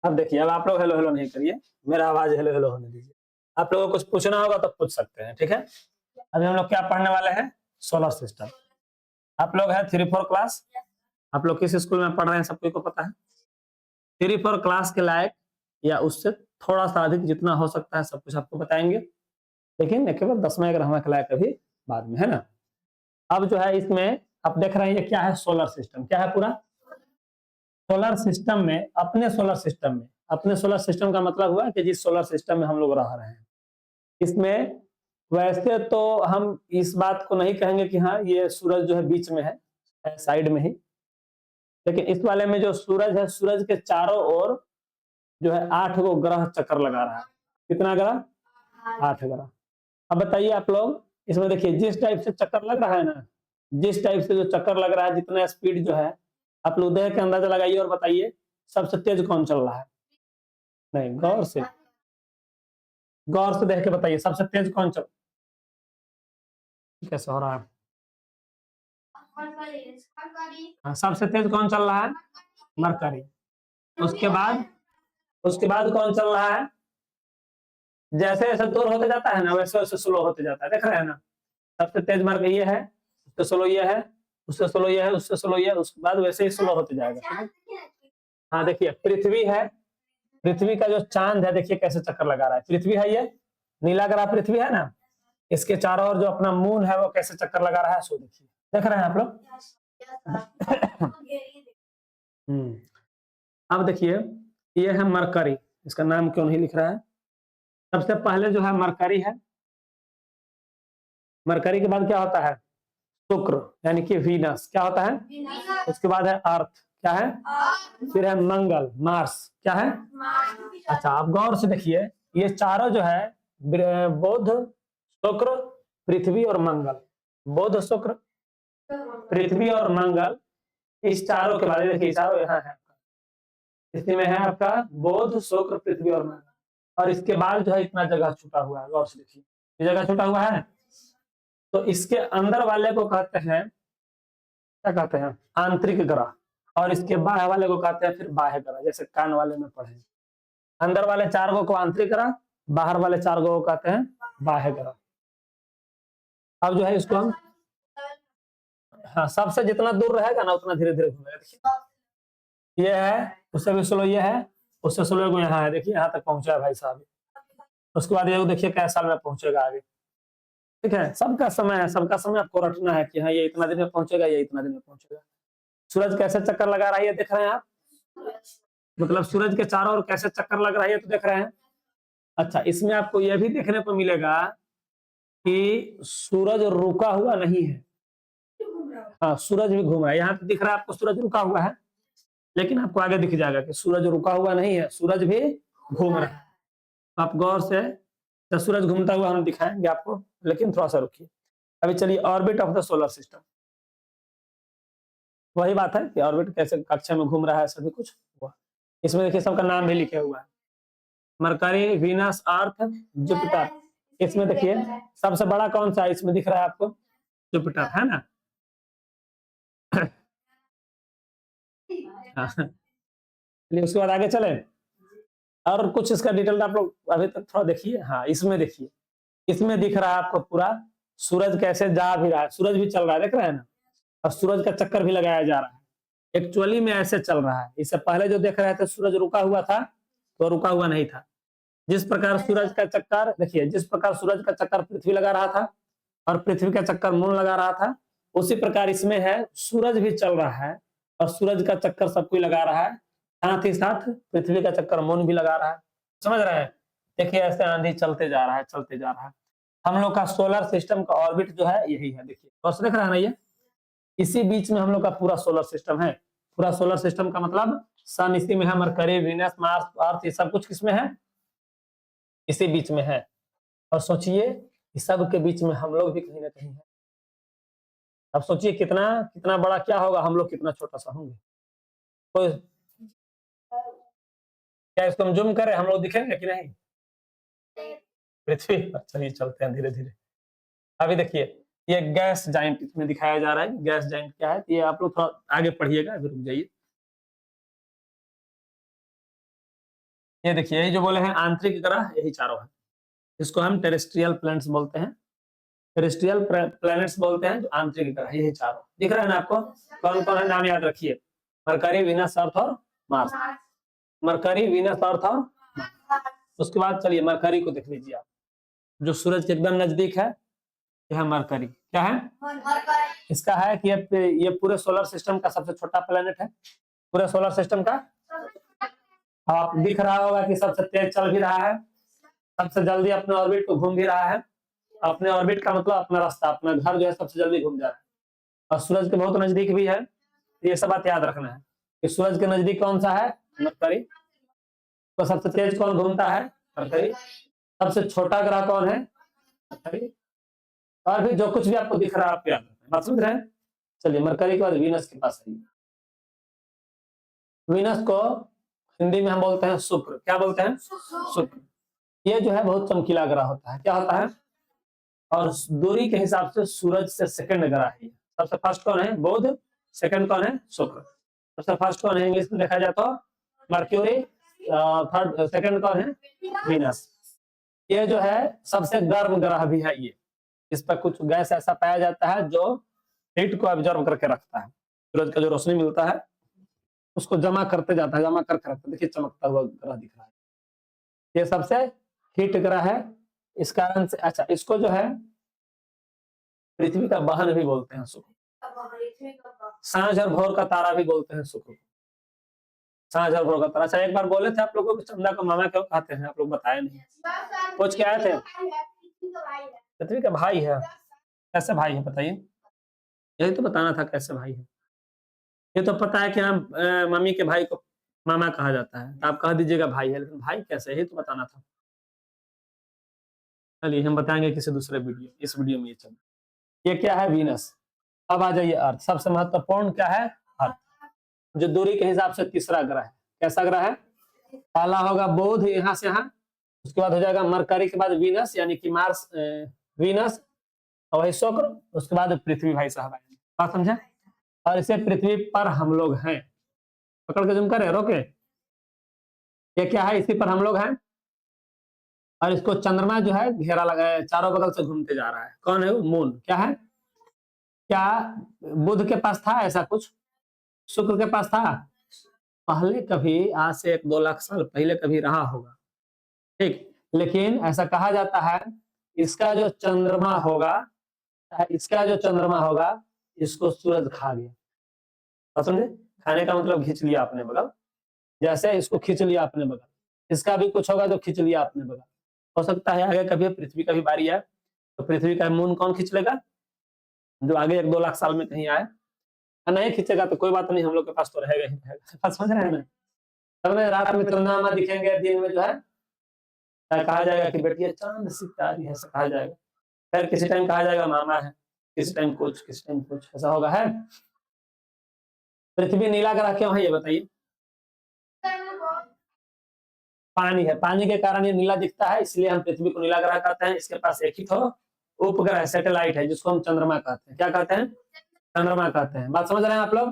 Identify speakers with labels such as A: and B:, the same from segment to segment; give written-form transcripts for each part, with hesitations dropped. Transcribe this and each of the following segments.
A: अब देखिए, अब आप लोग हेलो हेलो नहीं करिए, मेरा आवाज हेलो हेलो होने दीजिए। आप लोगों को कुछ पूछना होगा तो पूछ सकते हैं, ठीक है। अभी हम लोग क्या पढ़ने वाले हैं, सोलर सिस्टम। आप लोग है 3-4 क्लास, आप लोग किस स्कूल में पढ़ रहे हैं सबको को पता है। 3-4 क्लास के लायक या उससे थोड़ा सा अधिक जितना हो सकता है सब कुछ आपको बताएंगे, लेकिन केवल 10वें अगर हमें खिलाए कभी बाद में, है ना। अब जो है इसमें आप देख रहे हैं ये क्या है, सोलर सिस्टम। क्या है पूरा सोलर सिस्टम में, अपने सोलर सिस्टम का मतलब हुआ कि जिस सोलर सिस्टम में हम लोग रह रहे हैं, इसमें वैसे तो हम इस बात को नहीं कहेंगे कि हाँ ये सूरज जो है बीच में है, साइड में ही, लेकिन इस वाले में जो सूरज है, सूरज के चारों ओर जो है 8 गो ग्रह चक्कर लगा रहा है। कितना ग्रह, 8 ग्रह। अब बताइए आप लोग, इसमें देखिए जिस टाइप से चक्कर लग रहा है ना, जिस टाइप से जो चक्कर लग रहा है, जितना स्पीड जो है, आप लोग देख के अंदाजा लगाइए और बताइए सबसे तेज कौन चल रहा है। नहीं, गौर से देख के बताइए सबसे तेज कौन चल, कैसे हो रहा है। हाँ, सबसे तेज कौन चल रहा है, मरकरी। उसके बाद कौन चल रहा है, जैसे जैसे दूर होते जाता है ना वैसे वैसे स्लो होते जाता है, देख रहे हैं ना। सबसे तेज मार्ग ये है, उससे स्लो ये है, उससे स्लो ये है, उससे स्लो ये है, उसके बाद वैसे ही स्लो होते जाएगा। हाँ देखिए, पृथ्वी है, पृथ्वी का जो चांद है देखिए कैसे चक्कर लगा रहा है। पृथ्वी है, ये नीला ग्रह पृथ्वी है ना, इसके चारों ओर जो अपना मून है वो कैसे चक्कर लगा रहा है, सो देखिए, देख रहे हैं आप लोग। अब देखिए ये है मरकरी, इसका नाम क्यों नहीं लिख रहा है। सबसे पहले जो है मरकरी है, मरकरी के बाद क्या होता है, शुक्र यानी कि वीनस। क्या होता है, उसके बाद है अर्थ, क्या है, फिर है मंगल, मार्स। क्या है, अच्छा आप गौर से देखिए, ये चारों जो है बुध, शुक्र, पृथ्वी और मंगल, बुध, शुक्र, पृथ्वी और मंगल, इस चारों के बारे में देखिए, चारों यहाँ है, इसमें है आपका बुध, शुक्र, पृथ्वी और मंगल, और इसके बाद जो है इतना जगह छूटा हुआ है, गौर से देखिए ये जगह छूटा हुआ है। तो इसके अंदर वाले को कहते हैं, क्या कहते हैं, आंतरिक ग्रह, और इसके बाहर वाले को कहते हैं फिर बाह्य ग्रह, जैसे कान वाले में पढ़े। अंदर वाले 4 गो को आंतरिक ग्रह, बाहर वाले 4 गो को कहते हैं बाह्य ग्रह। अब जो है इसको हम, हाँ सबसे जितना दूर रहेगा ना उतना धीरे धीरे घूमेगा। देखिए ये है, उससे भी स्लो ये है, उससे स्लो को यहाँ है, देखिए यहाँ तक पहुंचा है भाई साहब। उसके बाद ये देखिए कैसे साल में पहुंचेगा आगे। ठीक है, सबका समय है, सबका समय आपको रटना है कि हाँ ये इतना दिन में पहुंचेगा, ये इतना दिन में पहुंचेगा। सूरज कैसे चक्कर लगा रहा है ये देख रहे हैं आप, मतलब सूरज के चारों ओर कैसे चक्कर लग रहा है ये तो देख रहे हैं। अच्छा, इसमें आपको यह भी देखने को मिलेगा कि सूरज रुका हुआ नहीं है। हाँ, सूरज भी घूम रहा है, यहाँ पे दिख रहा है आपको सूरज रुका हुआ है, लेकिन आपको आगे दिख जाएगा कि सूरज रुका हुआ नहीं है, सूरज भी घूम रहा है। आप गौर से, जब सूरज घूमता हुआ हम दिखाएंगे आपको, लेकिन थोड़ा सा रुकिए। अभी चलिए orbit of the solar system, वही बात है कि ऑर्बिट कैसे कक्षा में घूम रहा है, सभी कुछ हुआ। इसमें देखिए सबका नाम भी लिखे हुआ है, मरकरी, वीनस, अर्थ, जुपिटर। इसमें देखिए सबसे बड़ा कौन सा है, इसमें दिख रहा है आपको जुपिटर, है ना। चलिए उसके बाद आगे चले, और कुछ इसका डिटेल आप लोग अभी तक थोड़ा देखिए। हाँ इसमें देखिए, इसमें दिख रहा है आपको पूरा सूरज कैसे जा भी रहा है, सूरज भी चल रहा है, देख रहे हैं ना, और सूरज का चक्कर भी लगाया जा रहा है। एक्चुअली में ऐसे चल रहा है, इससे पहले जो देख रहे थे सूरज रुका हुआ था, तो रुका हुआ नहीं था। जिस प्रकार सूरज का चक्कर देखिए, जिस प्रकार सूरज का चक्कर पृथ्वी लगा रहा था और पृथ्वी का चक्कर मून लगा रहा था, उसी प्रकार इसमें है, सूरज भी चल रहा है और सूरज का चक्कर सब कोई लगा रहा है, साथ ही साथ पृथ्वी का चक्कर मून भी लगा रहा है। समझ रहे हैं, देखिए ऐसे आंधी चलते जा रहा है, चलते जा रहा है। हम लोग का सोलर सिस्टम का ऑर्बिट जो है यही है, देखिए और देख रहा है ना, ये इसी बीच में हम लोग का पूरा सोलर सिस्टम है। पूरा सोलर सिस्टम का मतलब सन इसी में है, मरकरी, वीनस, मार्स, अर्थ, ये सब कुछ किसमें है, इसी बीच में है। और सोचिए इस सब के बीच में हम लोग भी कहीं ना कहीं है। अब सोचिए कितना कितना बड़ा क्या होगा, हम लोग कितना छोटा सा होंगे। तो क्या इसको हम जूम करें, हम लोग दिखेंगे कि नहीं पृथ्वी पर। चलिए चलते हैं धीरे धीरे। अभी देखिए ये गैस जाइंट इसमें दिखाया जा रहा है, गैस जाइंट क्या है, ये आप लोग थोड़ा आगे पढ़िएगा, अभी रुक जाइए। ये देखिए, ये जो बोले हैं आंतरिक ग्रह, यही चारों है। इसको हम टेरेस्ट्रियल प्लैनेट्स बोलते हैं। टेरेस्ट्रियल प्लैनेट्स बोलते हैं जो आंतरिक ग्रह, यही चारों दिख रहा है ना आपको। कौन कौन है नाम याद रखिए, मरकरी, वीनस, अर्थ और मार्स। मरकरी, वीनस, अर्थ और मार्स। उसके बाद चलिए मरकरी को देख लीजिए आप, जो सूरज के एकदम नजदीक है, यह मरकरी। क्या है? इसका है कि ये पूरे सोलर सिस्टम का सबसे छोटा प्लेनेट है, पूरे सोलर सिस्टम का। आप दिख रहा होगा कि सबसे तेज चल भी रहा है, सबसे जल्दी अपने ऑर्बिट को घूम भी रहा है। अपने ऑर्बिट का मतलब अपना रास्ता, अपना घर जो है सबसे जल्दी घूम जा रहा है, और सूरज के बहुत नजदीक भी है। ये सब बात याद रखना है कि सूरज के नजदीक कौन सा है? मरकरी। तो सबसे तेज कौन घूमता है? मरकरी। सबसे छोटा ग्रह कौन है? मरकरी। और भी जो कुछ भी आपको दिख रहा है आप याद रखना है। बात समझ रहे हैं? चलिए मरकरी के बाद वीनस के पास आइए। वीनस को हिंदी में हम बोलते हैं शुक्र। क्या बोलते हैं? शुक्र। ये जो है बहुत चमकीला ग्रह होता है। क्या होता है? और दूरी के हिसाब से सूरज से सेकंड ग्रह है। सबसे फर्स्ट कौन है? बुध। सेकंड कौन है? शुक्र। सबसे फर्स्ट कौन है इंग्लिश में देखा जाए तो? मर्क्यूरी। थर्ड सेकंड कौन है? वीनस। ये जो है सबसे गर्म ग्रह भी है। ये इस पर कुछ गैस ऐसा पाया जाता है जो हीट को ऑब्जर्व करके रखता है। सूरज का जो रोशनी मिलता है उसको जमा करते जाता है, जमा करके रखता है। देखिए चमकता हुआ ग्रह दिख रहा है, ये सबसे हीट ग्रह है। इस कारण से अच्छा, इसको जो है पृथ्वी का वाहन भी बोलते हैं शुक्र। सांझ और भोर का तारा भी बोलते हैं शुक्र। सांझ और भोर का तारा। अच्छा एक बार बोले थे आप लोगों को चंदा को मामा क्यों कहते हैं, आप लोग बताए नहीं, पूछ के आए थे। पृथ्वी का भाई है। कैसे भाई है बताइए? यही तो बताना था कैसे भाई है। ये तो पता है कि हम मम्मी के भाई को मामा कहा जाता है, तो आप कह दीजिएगा भाई है, लेकिन भाई कैसे, यही तो बताना था। चलिए हम बताएंगे किसी दूसरे वीडियो, इस वीडियो में ये चल। ये क्या है? वीनस। अब आ जाइए अर्थ। सबसे महत्वपूर्ण क्या है? अर्थ, जो दूरी के हिसाब से तीसरा ग्रह है। कैसा ग्रह है? पहला होगा बुध, यहाँ से यहाँ। उसके बाद हो जाएगा मरकरी के बाद वीनस, यानी कि मार्स, वीनस और वही शुक्र। उसके बाद पृथ्वी भाई साहब आएंगे। बात समझे? और इसे पृथ्वी पर हम लोग हैं। पकड़ के जूम करे, रोके। ये क्या है? इसी पर हम लोग हैं। और इसको चंद्रमा जो है घेरा लगाए, चारों बगल से घूमते जा रहा है। कौन है वो? मून। क्या है? क्या बुध के पास था ऐसा कुछ? शुक्र के पास था? पहले कभी, आज से 1-2 लाख साल पहले कभी रहा होगा, ठीक। लेकिन ऐसा कहा जाता है इसका जो चंद्रमा होगा, इसको सूरज खा गया। समझे? खाने का मतलब खींच लिया आपने बगल, जैसे इसको खींच लिया आपने बगल, इसका भी कुछ होगा जो खींच लिया आपने बगल। हो सकता है आगे कभी पृथ्वी का भी बारी है, तो पृथ्वी का मून कौन खींच लेगा? जो आगे 1-2 लाख साल में कहीं आए। नहीं खींचेगा तो कोई बात नहीं, हम लोग के पास तो रहेगा ही रहेगा। समझ रहे हैं ना? तब में रात में चंद्रमा दिखेंगे, दिन में जो है कहा जाएगा कि बेटी चांद सितारी है, ऐसा कहा जाएगा। फिर किसी टाइम कहा जाएगा मामा है, किसी टाइम कुछ, किसी टाइम कुछ, ऐसा होगा। है पृथ्वी नीला ग्रह क्यों है ये बताइए? पानी है, पानी के कारण ये नीला दिखता है, इसलिए हम पृथ्वी को नीला ग्रह कहते हैं। इसके पास एक ही तो उपग्रह सैटेलाइट है जिसको हम चंद्रमा कहते हैं। क्या कहते हैं? चंद्रमा कहते हैं। बात समझ रहे हैं आप लोग?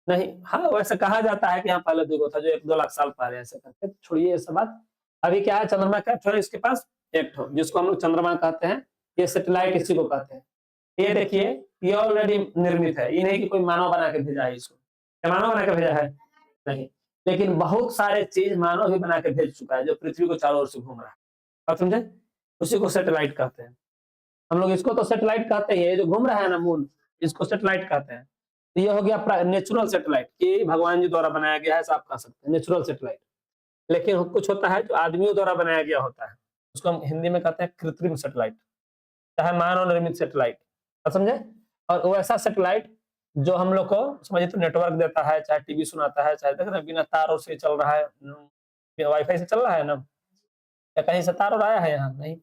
A: नहीं, हाँ वैसे कहा जाता है कि यहाँ पहले देखो था जो 1-2 लाख साल पहले ऐसे करते। छोड़िए ये सब बात। अभी क्या है? चंद्रमा का थोड़ा इसके पास एक ठो जिसको हम लोग चंद्रमा कहते हैं, ये सैटेलाइट इसी को कहते हैं। ये देखिए ये ऑलरेडी निर्मित है, ये नहीं कि कोई मानव बना के भेजा है इसको। क्या मानव बना के भेजा है? नहीं, लेकिन बहुत सारे चीज मानव ही बना के भेज चुका है जो पृथ्वी को चारों ओर से घूम रहा है। आप समझे? उसी को सैटेलाइट कहते हैं। हम लोग इसको तो सैटेलाइट कहते हैं, ये जो घूम रहा है ना मून, इसको सैटेलाइट कहते हैं। तो ये हो गया नेचुरल सैटेलाइट, कि भगवान जी द्वारा बनाया गया है, आप कह सकते हैं नेचुरल सैटेलाइट। लेकिन कुछ होता है जो आदमियों द्वारा बनाया गया होता है, उसको हम हिंदी में कहते हैं कृत्रिम सैटेलाइट, चाहे मानव निर्मित सैटेलाइट। आप समझे? और वैसा सैटेलाइट जो हम लोग को समझिए तो नेटवर्क देता है, चाहे टीवी सुनाता है, चाहे देख रहे बिना तारों से चल रहा है, वाईफाई से चल रहा है ना, या कहीं से तार आया है? यहाँ नहीं।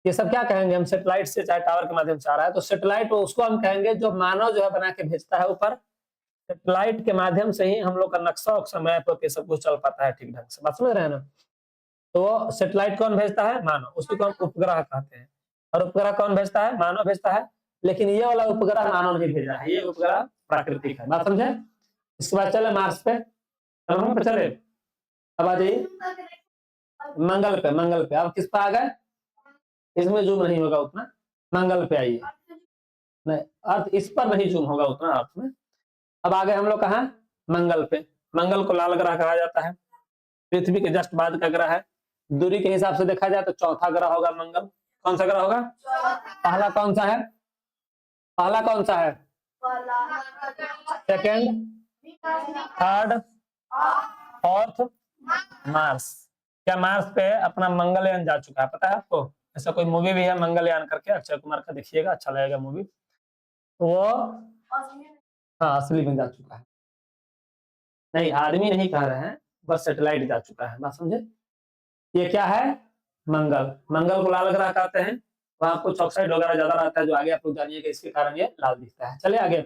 A: ये सब क्या कहेंगे हम? सैटेलाइट से, चाहे टावर के माध्यम से आ रहा है, तो सैटेलाइट उसको हम कहेंगे जो मानव जो है बना के भेजता है ऊपर। सैटेलाइट के माध्यम से ही हम लोग का नक्शा उक्शा मैप पे सब कुछ चल पाता है ठीक ढंग से। बात समझ रहे हैं ना? तो सैटेलाइट कौन भेजता है? मानव। उसको हम उपग्रह कहते हैं। और उपग्रह कौन भेजता है? मानव भेजता है। लेकिन ये वाला उपग्रह मानव नहीं भेजा है, ये उपग्रह प्राकृतिक है। बात समझे? इसके बाद चले मार्स पे, चंद्रमा पे चले। अब आ जाइए मंगल पे। मंगल पे अब किस पे आ गए, इसमें जूम नहीं होगा उतना, मंगल पे आइए। नहीं, अर्थ इस पर नहीं जूम होगा उतना अर्थ में। अब आ गए हम लोग कहाँ, मंगल पे। मंगल को लाल ग्रह कहा जाता है, पृथ्वी के जस्ट बाद का ग्रह है। दूरी के हिसाब से देखा जाए तो चौथा ग्रह होगा मंगल। कौन सा ग्रह होगा, पहला कौन सा है, पहला कौन सा है, सेकेंड, थर्ड, फोर्थ, मार्स। क्या मार्स पे अपना मंगलयान जा चुका है, पता है आपको? ऐसा कोई मूवी भी है मंगलयान करके, अक्षय कुमार का, देखिएगा अच्छा लगेगा मूवी। तो वो हाँ असली में जा चुका है। नहीं आदमी नहीं कह रहे हैं, बस सैटेलाइट जा चुका है, बात समझे। ये क्या है, मंगल। मंगल को लाल ग्रह कहते हैं, वहां कुछ ऑक्साइड वगैरह ज्यादा रहता है, जो आगे आप लोग जानिएगा, इसके कारण ये लाल दिखता है। चलिए आगे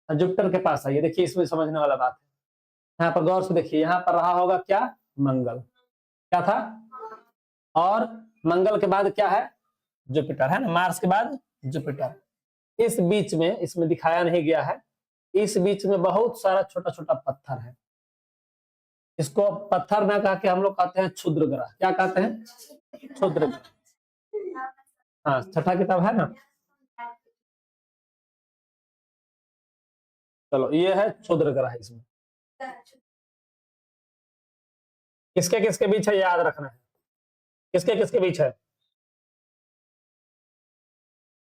A: जुपिटर के पास आइए, देखिए इसमें समझने वाला बात है। यहाँ पर गौर से देखिए, यहाँ पर रहा होगा क्या, मंगल, क्या था, और मंगल के बाद क्या है, जुपिटर है ना, मार्स के बाद जुपिटर। इस बीच में, इसमें दिखाया नहीं गया है, इस बीच में बहुत सारा छोटा छोटा पत्थर है। इसको पत्थर ना कह के हम लोग कहते हैं क्षुद्र ग्रह। क्या कहते हैं, क्षुद्र ग्रह। हाँ छठा किताब है ना, चलो ये है क्षुद्र ग्रह। इसमें किसके किसके बीच है, याद रखना है, किसके किसके बीच है,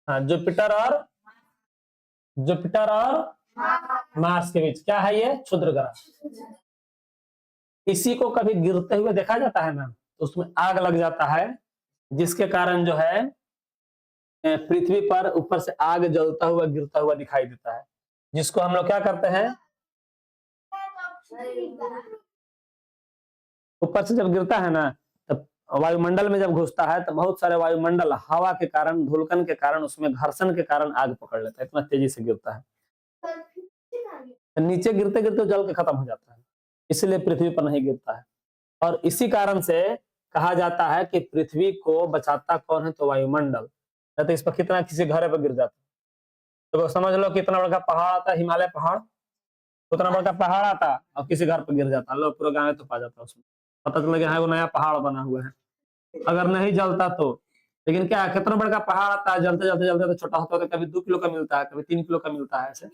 A: हाँ जुपिटर और मार्स के बीच क्या है, ये क्षुद्र ग्रह। इसी को कभी गिरते हुए देखा जाता है ना, तो उसमें आग लग जाता है, जिसके कारण जो है पृथ्वी पर ऊपर से आग जलता हुआ गिरता हुआ दिखाई देता है, जिसको हम लोग क्या करते हैं, ऊपर से जब गिरता है ना, तब वायुमंडल में जब घुसता है, तो बहुत सारे वायुमंडल हवा के कारण, धूलकन के कारण, उसमें घर्षण के कारण आग पकड़ लेता है, इतना तेजी से गिरता है। नीचे गिरते गिरते जल के खत्म हो जाता है, इसलिए पृथ्वी पर नहीं गिरता है। और इसी कारण से कहा जाता है कि पृथ्वी को बचाता कौन है, तो वायुमंडल। तो इस पर कितना किसी घर पर गिर जाता है, तो समझ लो कितना बड़ा पहाड़ आता है, हिमालय पहाड़, उतना बड़ा पहाड़ आता और किसी घर पर गिर जाता, लोग पूरा गाँव तो पा जाता, उसमें पता चला कि हाँ वो नया पहाड़ बना हुआ है, अगर नहीं जलता तो। लेकिन क्या कितना बड़ा पहाड़ आता है, जलते जलते जलते तो छोटा होता है, कभी 2 किलो का मिलता है, कभी 3 किलो का मिलता है, ऐसे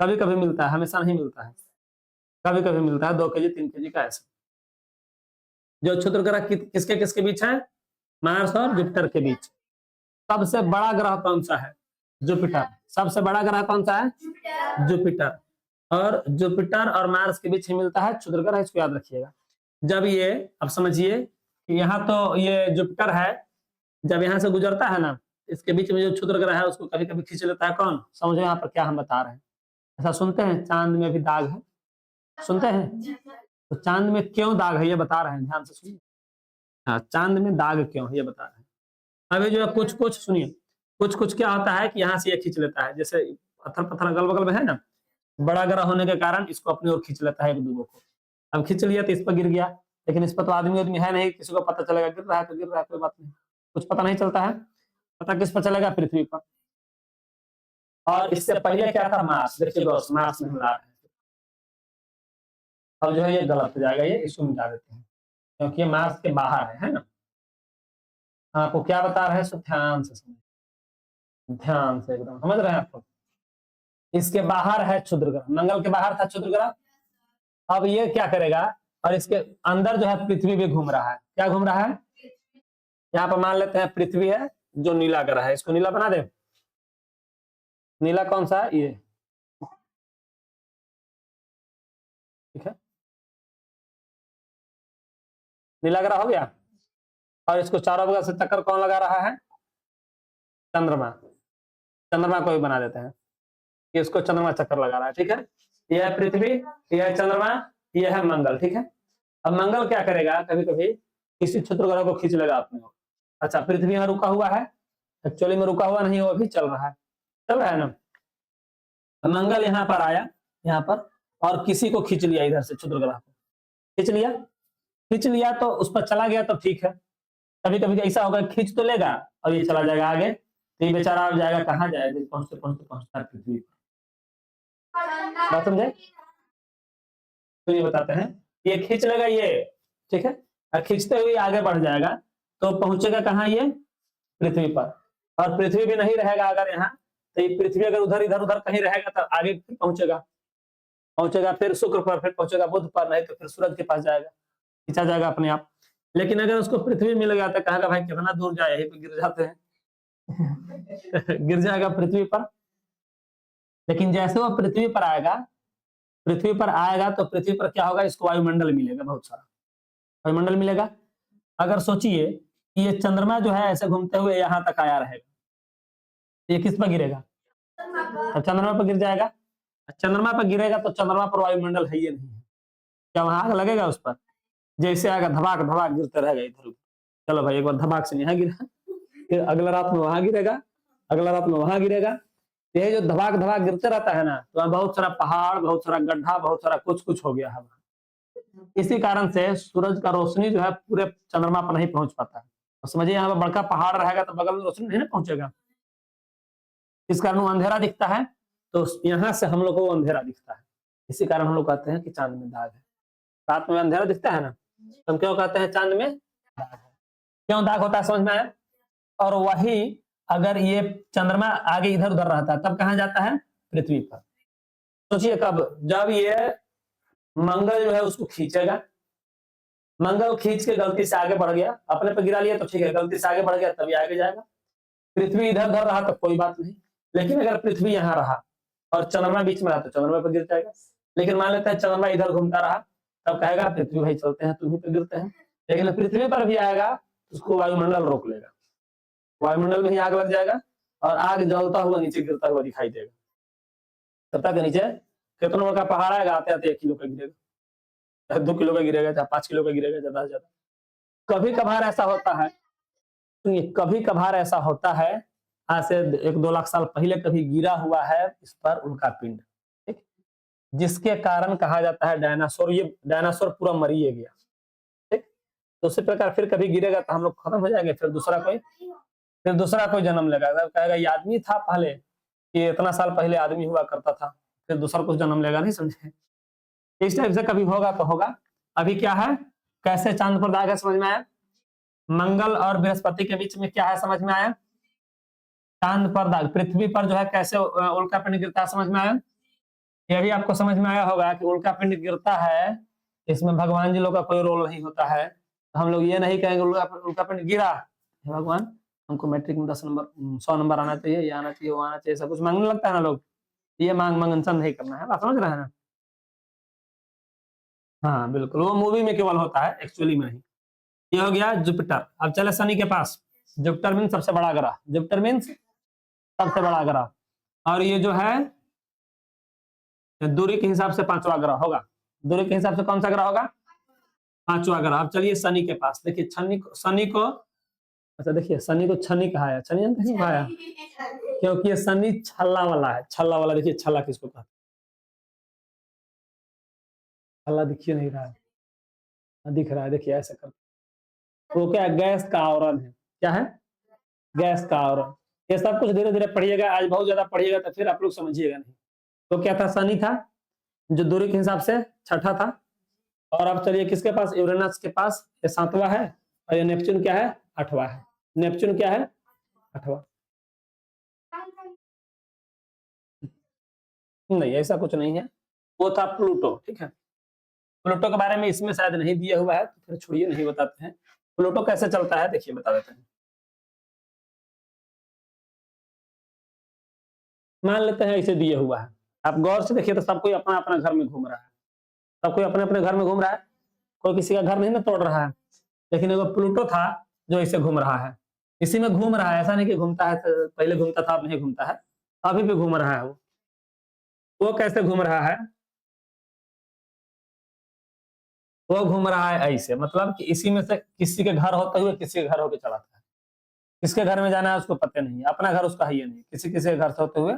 A: कभी कभी मिलता है, हमेशा नहीं मिलता है, कभी कभी मिलता है 2 केजी 3 केजी का ऐसे। जो क्षुद्र ग्रह किसके किसके बीच है, मार्स और जुपिटर के बीच। सबसे बड़ा ग्रह कौन सा है, जुपिटर। सबसे बड़ा ग्रह कौन सा है, जुपिटर। और जुपिटर और मार्स के बीच ही मिलता है क्षुद्र ग्रह, इसको याद रखिएगा। जब ये, अब समझिए कि यहाँ तो ये जुपिटर है, जब यहाँ से गुजरता है ना, इसके बीच में जो क्षुद्र ग्रह है उसको कभी कभी खींच लेता है कौन, समझो यहाँ पर क्या हम बता रहे हैं। ऐसा सुनते हैं चांद में भी दाग है, सुनते हैं, तो चांद में क्यों दाग है ये बता रहे हैं, ध्यान से सुनिए। हाँ चांद में दाग क्यों है ये बता रहे हैं। अभी जो है कुछ कुछ सुनिए, कुछ कुछ क्या होता है कि यहाँ से ये खींच लेता है, जैसे पत्थर पत्थर अगल बगल में है ना, बड़ा ग्रह होने के कारण इसको अपनी ओर खींच लेता है एक दूसरे को। अब खींच लिया तो इस पर गिर गया, लेकिन इस पर तो आदमी है नहीं, किसी को पता चलेगा, गिर रहा है तो गिर रहा है, कोई बात नहीं, कुछ पता नहीं चलता है। पता किस पर चलेगा, पृथ्वी पर। और इससे पहले क्या था, मार्स। देखिए दोस्त, मार्स में मिला है, अब जो है ये गलत हो जाएगा, ये इसको मिटा देते हैं, क्योंकि ये मार्स के बाहर है ना। आपको क्या बता रहे हैं, सो ध्यान से समझ, ध्यान से एकदम समझ रहे हैं आपको। इसके बाहर है क्षुद्र ग्रह, मंगल के बाहर था क्षुद्र ग्रह। अब ये क्या करेगा, और इसके अंदर जो है पृथ्वी भी घूम रहा है। क्या घूम रहा है, यहाँ पर मान लेते हैं पृथ्वी है जो नीला ग्रह है, इसको नीला बना दे। नीला कौन सा है, ये ठीक है, नीला ग्रह हो गया। और इसको चारों बगल से चक्कर कौन लगा रहा है, चंद्रमा। चंद्रमा को भी बना देते हैं, कि इसको चंद्रमा चक्कर लगा रहा है, ठीक है। यह है पृथ्वी, यह है चंद्रमा, यह है मंगल, ठीक है। अब मंगल क्या करेगा, कभी कभी किसी क्षुद्र ग्रह को खींच लेगा अपने को। अच्छा पृथ्वी यहाँ रुका हुआ है, एक्चुअली में रुका हुआ नहीं, वो अभी चल रहा है, चल रहा है ना। मंगल यहाँ पर आया, यहाँ पर, और किसी को खींच लिया इधर से, क्षुद्र ग्रह को खींच लिया, खींच लिया तो उस पर चला गया तो ठीक है। कभी कभी ऐसा होगा, खींच तो लेगा और ये चला जाएगा आगे, तो ये बेचारा आ जाएगा, कहाँ जाएगा, पहुंचते पहुंचते पहुंचता है पृथ्वी पर। बात समझे, तो ये बताते हैं ये खींच लेगा ये, ठीक है, और खींचते हुए आगे बढ़ जाएगा तो पहुंचेगा कहाँ, ये पृथ्वी पर। और पृथ्वी भी नहीं रहेगा अगर यहाँ, तो ये पृथ्वी अगर उधर इधर उधर कहीं रहेगा तो आगे पहुंचेगा फिर शुक्र पर, फिर पहुंचेगा बुध पर, नहीं तो फिर सूरज के पास जाएगा, खींचा जाएगा अपने आप। लेकिन अगर उसको पृथ्वी मिल गया तो कहेगा भाई कितना दूर जाए, यहीं पे गिर जाते हैं गिर जाएगा पृथ्वी पर। लेकिन जैसे वो पृथ्वी पर आएगा तो पृथ्वी पर क्या होगा, इसको वायुमंडल मिलेगा, बहुत सारा वायुमंडल मिलेगा। अगर सोचिए कि ये चंद्रमा जो है ऐसे घूमते हुए यहाँ तक आया रहेगा, ये किस पर गिरेगा, तो चंद्रमा पर गिर जाएगा। चंद्रमा पर गिरेगा तो चंद्रमा पर वायुमंडल है ये नहीं है, क्या वहां आग लगेगा उस पर, जैसे आएगा धमाक धमाक गिरते रहेगा इधर। चलो भाई एक बार धमाक से यहाँ गिरा, फिर अगला रात में वहां गिरेगा, अगला रात में वहां गिरेगा। ये जो धमाक धमाक गिरते रहता है ना, तो वहां बहुत सारा पहाड़, बहुत सारा गड्ढा, बहुत सारा कुछ कुछ हो गया है। इसी कारण से सूरज का रोशनी जो है पूरे चंद्रमा पर नहीं पहुंच पाता है। तो समझिए यहाँ पर बड़का पहाड़ रहेगा तो बगल में रोशनी नहीं ना पहुंचेगा, इस कारण वो अंधेरा दिखता है। तो यहाँ से हम लोग को अंधेरा दिखता है, इसी कारण हम लोग कहते हैं कि चांद में दाग है। रात में अंधेरा दिखता है ना, हम क्यों कहते हैं चांद में दाग है, क्यों दाग होता है, समझ में आया। और वही अगर ये चंद्रमा आगे इधर उधर रहता है तब कहाँ जाता है, पृथ्वी पर। सोचिए कब, जब ये मंगल जो है उसको खींचेगा, मंगल खींच के गलती से आगे बढ़ गया, अपने पे गिरा लिया तो ठीक है, गलती से आगे बढ़ गया तभी आगे जाएगा। पृथ्वी इधर उधर रहा तो कोई बात नहीं, लेकिन अगर पृथ्वी यहाँ रहा और चंद्रमा बीच में रहा तो चंद्रमा पर गिर जाएगा। लेकिन मान लेते हैं चंद्रमा इधर घूमता रहा, तब कहेगा पृथ्वी भाई चलते हैं, तुम्ही पे गिरते हैं। लेकिन पृथ्वी पर भी आएगा उसको वायुमंडल रोक लेगा, वायुमंडल में ही आग लग जाएगा और आग जलता हुआ नीचे गिरता हुआ दिखाई देगा। सत्ता के नीचे कितना बड़ा पहाड़ आएगा, आते आते 1 किलो का गिरेगा, 2 किलो का गिरेगा, चाहे 5 किलो का गिरेगा, ज्यादा से ज्यादा। कभी कभार ऐसा होता है, कभी कभार ऐसा होता है, आज से 1-2 लाख साल पहले कभी गिरा हुआ है इस पर उल्का पिंड, ठीक, जिसके कारण कहा जाता है डायनासोर, ये डायनासोर पूरा मर ही गया, ठीक। तो उसी प्रकार फिर कभी गिरेगा तो हम लोग खत्म हो जाएंगे, फिर दूसरा कोई जन्म लेगा, कहेगा ये आदमी था पहले, ये इतना साल पहले आदमी हुआ करता था, फिर दूसरा कुछ जन्म लेगा, नहीं समझे। इस टाइप से कभी होगा तो होगा। अभी क्या है, कैसे चांद पर दाग है समझ में आया, मंगल और बृहस्पति के बीच में क्या है समझ में आया, चांद पर दाग, पृथ्वी पर जो है कैसे उल्का पिंड गिरता है समझ में आया। यह भी आपको समझ में आया होगा कि उल्का पिंड गिरता है, इसमें भगवान जी लोग का कोई रोल नहीं होता है। तो हम लोग ये नहीं कहेंगे उल्का पिंड गिरा, भगवान हमको मैट्रिक में 10 नंबर 100 नंबर आना चाहिए, ये आना चाहिए, वो आना चाहिए, सब कुछ मांगने लगता है ना लोग, ये मांग अनशन नहीं करना है, बात समझ रहे हैं ना। हाँ बिल्कुल, वो मूवी में केवल होता है, एक्चुअली में नहीं। ये हो गया जुपिटर। अब चले शनि के पास। जुपिटर मीन्स सबसे बड़ा ग्रह, जुपिटर मीन्स सबसे बड़ा ग्रह, और ये जो है दूरी के हिसाब से 5वां ग्रह होगा। दूरी के हिसाब से कौन सा ग्रह होगा, 5वां ग्रह। अब चलिए शनि के पास। देखिए शनि को अच्छा देखिए शनि को छनी कहा है, छनी जानते हैं कहा है, क्योंकि ये शनि छल्ला वाला है, छल्ला वाला। देखिए छल्ला किसको कहते हैं, छल्ला दिखिए नहीं रहा है, दिख रहा है, देखिए ऐसे कर, वो क्या है, गैस का आवरण है। क्या है, गैस का आवरण। ये सब कुछ धीरे धीरे पढ़िएगा, आज बहुत ज्यादा पढ़िएगा तो फिर आप लोग समझिएगा नहीं। तो क्या था, शनि था जो दूरी के हिसाब से छठा था। और अब चलिए किसके पास, यूरेनस के पास, ये 7वां है, और ये नेपच्यून क्या है, 8वां है। नेपच्यून क्या है, 8वां। नहीं ऐसा कुछ नहीं है, वो था प्लूटो, ठीक है। प्लूटो के बारे में इसमें शायद नहीं दिया हुआ है, तो फिर छोड़िए, नहीं बताते हैं। प्लूटो कैसे चलता है देखिए बता देते हैं। मान लेते हैं इसे दिए हुआ है, आप गौर से देखिए तो सब कोई अपना अपना घर में घूम रहा है, सब कोई अपने अपने घर में घूम रहा है, कोई किसी का घर नहीं ना तोड़ रहा है। लेकिन एगो प्लूटो था जो इसे घूम रहा है, इसी में घूम रहा है, ऐसा नहीं कि घूमता है तो पहले घूमता था अब नहीं घूमता है, अभी भी घूम रहा है। वो कैसे घूम रहा है, वो घूम रहा है ऐसे, मतलब कि इसी में से किसी के घर होते हुए किसी के घर होके चलाता है। किसके घर में जाना है उसको पता नहीं है, अपना घर उसका है ही नहीं, किसी किसी के घर से होते हुए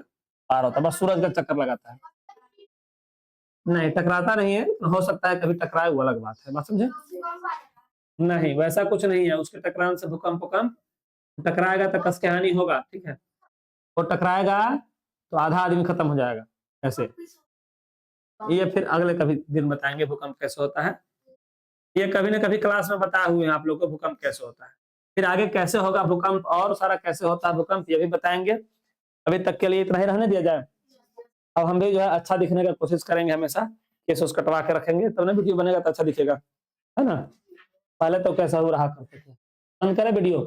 A: पार होता है, बस सूरज का चक्कर लगाता है। नहीं टकराता नहीं है, हो सकता है कभी टकराए, वो अलग बात है, बात समझे। नहीं वैसा कुछ नहीं है, उसके टकराने से भूकंप टकराएगा तो कस के हानि होगा, ठीक है। वो टकराएगा तो आधा आदमी खत्म हो जाएगा ऐसे। ये फिर अगले कभी दिन बताएंगे भूकंप कैसे होता है। ये कभी ना कभी क्लास में बताए हुए हैं आप लोग को भूकंप कैसे होता है। फिर आगे कैसे होगा भूकंप और सारा कैसे होता है भूकंप ये भी बताएंगे। अभी तक के लिए इतना ही रहने दिया जाए। अब हम भी जो है अच्छा दिखने का कोशिश करेंगे हमेशा, केस उस कटवा के रखेंगे तब ना वीडियो बनेगा तो अच्छा दिखेगा, है ना। पहले तो कैसा हो रहा करते थे। बंद करें वीडियो।